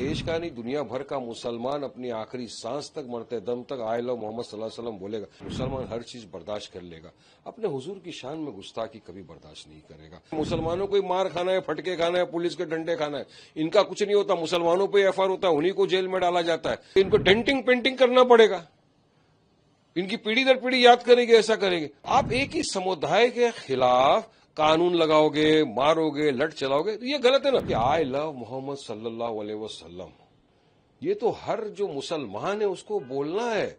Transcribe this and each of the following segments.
देश का नहीं दुनिया भर का मुसलमान अपनी आखिरी सांस तक मरते दम तक आए लव मोहम्मद सल्लल्लाहु अलैहि वसल्लम बोलेगा। मुसलमान हर चीज बर्दाश्त कर लेगा, अपने हुजूर की शान में गुस्ताखी कभी बर्दाश्त नहीं करेगा। मुसलमानों को मार खाना है, फटके खाना है, पुलिस के डंडे खाना है, इनका कुछ नहीं होता। मुसलमानों पर एफआईआर होता है, उन्हीं को जेल में डाला जाता है। इनको डेंटिंग पेंटिंग करना पड़ेगा, इनकी पीढ़ी दर पीढ़ी याद करेंगे, ऐसा करेंगे। आप एक ही समुदाय के खिलाफ कानून लगाओगे, मारोगे, लट चलाओगे, तो ये गलत है ना। कि आई लव मोहम्मद सल्लल्लाहु अलैहि वसल्लम, ये तो हर जो मुसलमान है उसको बोलना है।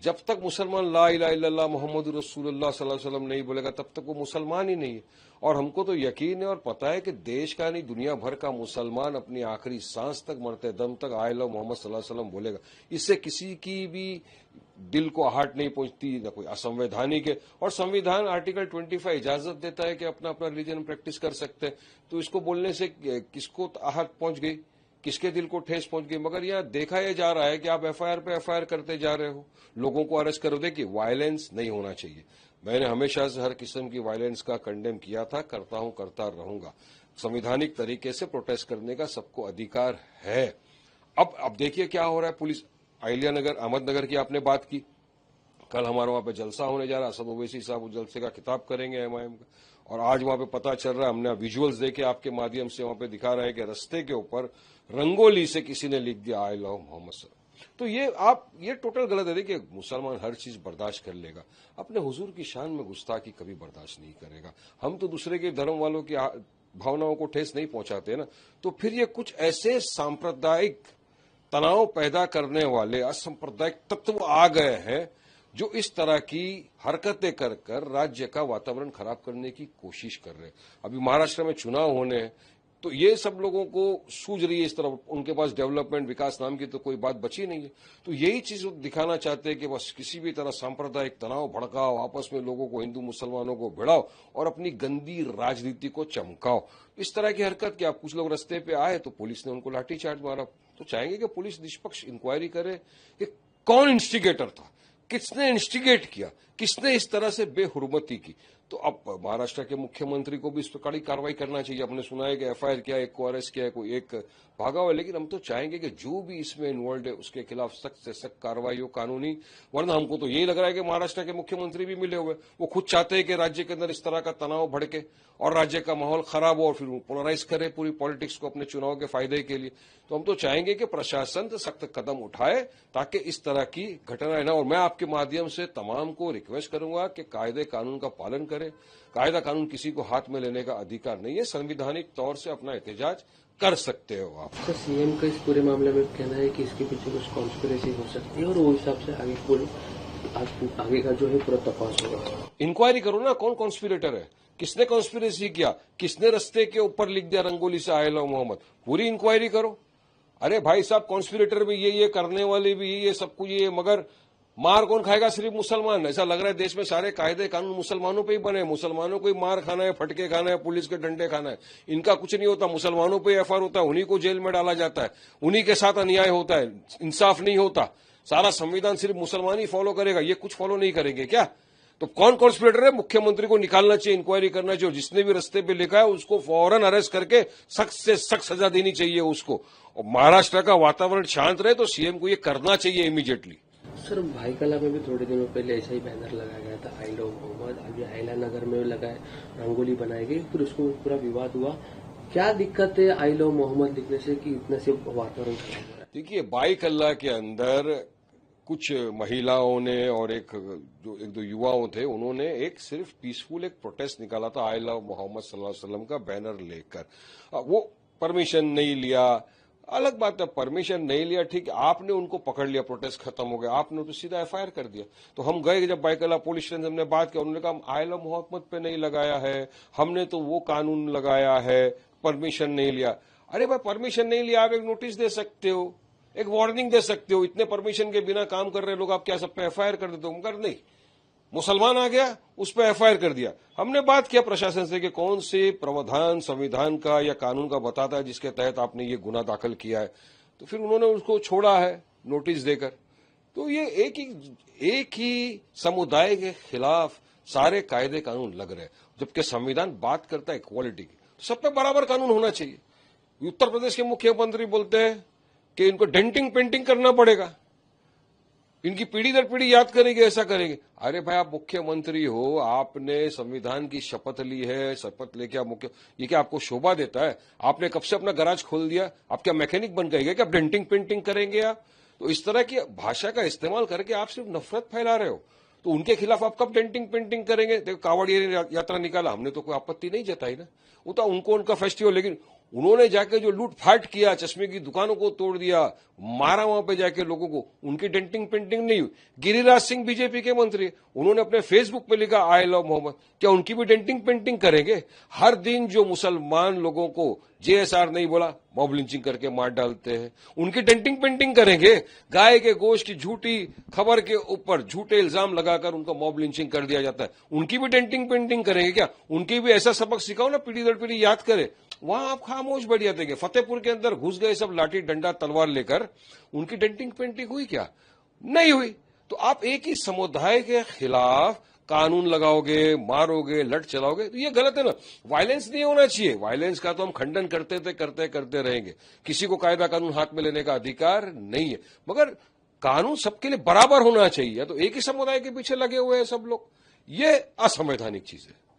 जब तक मुसलमान ला इलाहा इल्लल्लाह मोहम्मद रसूलुल्लाह सल्लल्लाहु अलैहि वसल्लम नहीं बोलेगा तब तक वो मुसलमान ही नहीं है। और हमको तो यकीन है और पता है कि देश का नहीं दुनिया भर का मुसलमान अपनी आखिरी सांस तक मरते दम तक आए लव मोहम्मद सल्लल्लाहु अलैहि वसल्लम बोलेगा। इससे किसी की भी दिल को आहट नहीं पहुंचती, न कोई असंवैधानिक है। और संविधान आर्टिकल 25 इजाजत देता है कि अपना अपना रिलीजन प्रैक्टिस कर सकते हैं। तो इसको बोलने से किसको आहट पहुंच गई, किसके दिल को ठेस पहुंच गई। मगर यह देखा यह जा रहा है कि आप एफआईआर पे एफआईआर करते जा रहे हो, लोगों को अरेस्ट करो। देखिए, वायलेंस नहीं होना चाहिए। मैंने हमेशा से हर किस्म की वायलेंस का कंडेम किया था, करता हूं, करता रहूंगा। संवैधानिक तरीके से प्रोटेस्ट करने का सबको अधिकार है। अब देखिए क्या हो रहा है। पुलिस अहिल्यानगर, अहमदनगर की आपने बात की, कल हमारे वहां पे जलसा होने जा रहा है। असद ओवैसी साहब उस जलसे का खिताब करेंगे एमआईएम का। और आज वहां पे पता चल रहा है, हमने विजुअल्स देखे आपके माध्यम से, वहां पे दिखा रहे हैं कि रास्ते के ऊपर रंगोली से किसी ने लिख दिया आई लव मोहम्मद सल्लल्लाहु अलैहि वसल्लम। तो ये टोटल गलत है। देखिए, मुसलमान हर चीज बर्दाश्त कर लेगा, अपने हुजूर की शान में गुस्ताखी कभी बर्दाश्त नहीं करेगा। हम तो दूसरे के धर्म वालों की भावनाओं को ठेस नहीं पहुंचाते ना। तो फिर ये कुछ ऐसे सांप्रदायिक तनाव पैदा करने वाले असंप्रदायिक तत्व आ गए हैं जो इस तरह की हरकतें कर कर राज्य का वातावरण खराब करने की कोशिश कर रहे हैं। अभी महाराष्ट्र में चुनाव होने हैं, तो ये सब लोगों को सूझ रही है इस तरफ। उनके पास डेवलपमेंट, विकास नाम की तो कोई बात बची नहीं है। तो यही चीज दिखाना चाहते हैं कि बस किसी भी तरह सांप्रदायिक तनाव भड़काओ, आपस में लोगों को, हिंदू मुसलमानों को भिड़ाओ और अपनी गंदी राजनीति को चमकाओ। इस तरह की हरकत कि आप कुछ लोग रास्ते पे आए तो पुलिस ने उनको लाठीचार्ज मारा। तो चाहेंगे कि पुलिस निष्पक्ष इंक्वायरी करे कि कौन इंस्टिगेटर था, किसने इंस्टिगेट किया, किसने इस तरह से बेहुरमती की। तो अब महाराष्ट्र के मुख्यमंत्री को भी इस पर कड़ी कार्रवाई करना चाहिए। हमने सुना है कि एफआईआर किया, एक को अरेस्ट किया है, कोई एक भागा हुआ है। लेकिन हम तो चाहेंगे कि जो भी इसमें इन्वॉल्व है उसके खिलाफ सख्त से सख्त कार्रवाई हो, कानूनी। वरना हमको तो यही लग रहा है कि महाराष्ट्र के मुख्यमंत्री भी मिले हुए, वो खुद चाहते हैं कि राज्य के अंदर इस तरह का तनाव भड़के और राज्य का माहौल खराब हो और फिर वो पोलराइज करे पूरी पॉलिटिक्स को अपने चुनाव के फायदे के लिए। तो हम तो चाहेंगे कि प्रशासन सख्त कदम उठाए ताकि इस तरह की घटनाएं न। और मैं आपके माध्यम से तमाम को रिक्वेस्ट करूंगा कि कायदे कानून का पालन करें। कायदा कानून किसी को हाथ में लेने का अधिकार नहीं है। संवैधानिक तौर से अपना एहतजाज कर सकते हो आप। सर, सीएम का इस पूरे मामले में कहना है कि इसके पीछे कुछ कॉन्स्पिरेसी हो सकती है और वो हिसाब से आगे का जो है पूरा तपास होगा। इंक्वायरी करो ना, कौन कॉन्स्पिरेटर है, किसने कॉन्स्पिरेसी किया, किसने रस्ते के ऊपर लिख दिया रंगोली से आए लव मोहम्मद, पूरी इंक्वायरी करो। अरे भाई साहब, कॉन्स्पिरेटर भी ये करने वाले भी ये सब कुछ ये, मगर मार कौन खाएगा? सिर्फ मुसलमान। ऐसा लग रहा है देश में सारे कायदे कानून मुसलमानों पे ही बने। मुसलमानों को ही मार खाना है, फटके खाना है, पुलिस के डंडे खाना है, इनका कुछ नहीं होता। मुसलमानों पे एफआईआर होता है, उन्हीं को जेल में डाला जाता है, उन्हीं के साथ अन्याय होता है, इंसाफ नहीं होता। सारा संविधान सिर्फ मुसलमान ही फॉलो करेगा, ये कुछ फॉलो नहीं करेंगे क्या? तो कौन कॉन्स्पिरेटर है? मुख्यमंत्री को निकालना चाहिए, इंक्वायरी करना चाहिए। जिसने भी रस्ते पे लिखा है उसको फौरन अरेस्ट करके सख्त से सख्त सजा देनी चाहिए उसको। और महाराष्ट्र का वातावरण शांत रहे तो सीएम को ये करना चाहिए इमीडिएटली। सर, भाईकला में भी थोड़े दिनों पहले ऐसा ही बैनर लगाया गया था, आई लव मोहम्मद। अभी अहिल्यानगर में लगाए, रंगोली बनाई गई, फिर उसको पूरा विवाद हुआ। क्या दिक्कत है आई लव मोहम्मद लिखने से कि इतने से वातावरण खराब हो रहा है? देखिए, बाईकल्ला के अंदर कुछ महिलाओं ने और एक दो युवाओं थे, उन्होंने एक सिर्फ पीसफुल एक प्रोटेस्ट निकाला था आई लव मोहम्मद सल्लल्लाहु अलैहि वसल्लम का बैनर लेकर। वो परमिशन नहीं लिया, अलग बात है, परमिशन नहीं लिया ठीक, आपने उनको पकड़ लिया, प्रोटेस्ट खत्म हो गया, आपने तो सीधा एफआईआर कर दिया। तो हम गए जब बाईकला पुलिस स्टेशन, हमने बात की, उन्होंने कहा आई लव मोहम्मद पे नहीं लगाया है, हमने तो वो कानून लगाया है, परमिशन नहीं लिया। अरे भाई, परमिशन नहीं लिया, आप एक नोटिस दे सकते हो, एक वार्निंग दे सकते हो। इतने परमिशन के बिना काम कर रहे लोग, आप क्या सब पे एफआईआर कर देते हो? मगर नहीं, मुसलमान आ गया, उस पर एफआईआर कर दिया। हमने बात किया प्रशासन से कि कौन से प्रावधान संविधान का या कानून का बताता है जिसके तहत आपने ये गुनाह दाखिल किया है। तो फिर उन्होंने उसको छोड़ा है नोटिस देकर। तो ये एक ही समुदाय के खिलाफ सारे कायदे कानून लग रहे हैं, जबकि संविधान बात करता है इक्वालिटी की। तो सब पे बराबर कानून होना चाहिए। उत्तर प्रदेश के मुख्यमंत्री बोलते हैं कि इनको डेंटिंग पेंटिंग करना पड़ेगा, इनकी पीढ़ी दर पीढ़ी याद करेंगे, ऐसा करेंगे। अरे भाई, आप मुख्यमंत्री हो, आपने संविधान की शपथ ली है, शपथ लेके आप मुख्य, ये क्या आपको शोभा देता है? आपने कब से अपना गराज खोल दिया? आप क्या मैकेनिक बन गए क्या? आप डेंटिंग पेंटिंग करेंगे आप? तो इस तरह की भाषा का इस्तेमाल करके आप सिर्फ नफरत फैला रहे हो। तो उनके खिलाफ आप कब डेंटिंग पेंटिंग करेंगे? देखो, कांवड़िया यात्रा निकाला, हमने तो कोई आपत्ति नहीं जताई ना, वो तो उनको उनका फेस्टिवल, लेकिन उन्होंने जाके जो लूटफाट किया, चश्मे की दुकानों को तोड़ दिया, मारा वहां पे जाके लोगों को, उनकी डेंटिंग पेंटिंग नहीं हुई। गिरिराज सिंह बीजेपी के मंत्री, उन्होंने अपने फेसबुक पे लिखा आई लव मोहम्मद, क्या उनकी भी डेंटिंग पेंटिंग करेंगे? हर दिन जो मुसलमान लोगों को जेएसआर नहीं बोला, मॉब लिंचिंग करके मार डालते हैं, उनकी डेंटिंग पेंटिंग करेंगे? गाय के गोश्त की झूठी खबर के ऊपर झूठे इल्जाम लगाकर उनका मॉब लिंचिंग कर दिया जाता है, उनकी भी डेंटिंग पेंटिंग करेंगे क्या? उनकी भी ऐसा सबक सिखाओ ना, पीढ़ी दर पीढ़ी याद करे। वहां आप खामोश बैठ जाते हैं। फतेहपुर के अंदर घुस गए सब लाठी डंडा तलवार लेकर, उनकी डेंटिंग पेंटिंग हुई क्या? नहीं हुई। तो आप एक ही समुदाय के खिलाफ कानून लगाओगे, मारोगे, लट चलाओगे, तो ये गलत है ना। वायलेंस नहीं होना चाहिए, वायलेंस का तो हम खंडन करते थे, करते रहेंगे। किसी को कायदा कानून हाथ में लेने का अधिकार नहीं है, मगर कानून सबके लिए बराबर होना चाहिए। तो एक ही समुदाय के पीछे लगे हुए हैं सब लोग, ये असंवैधानिक चीज है।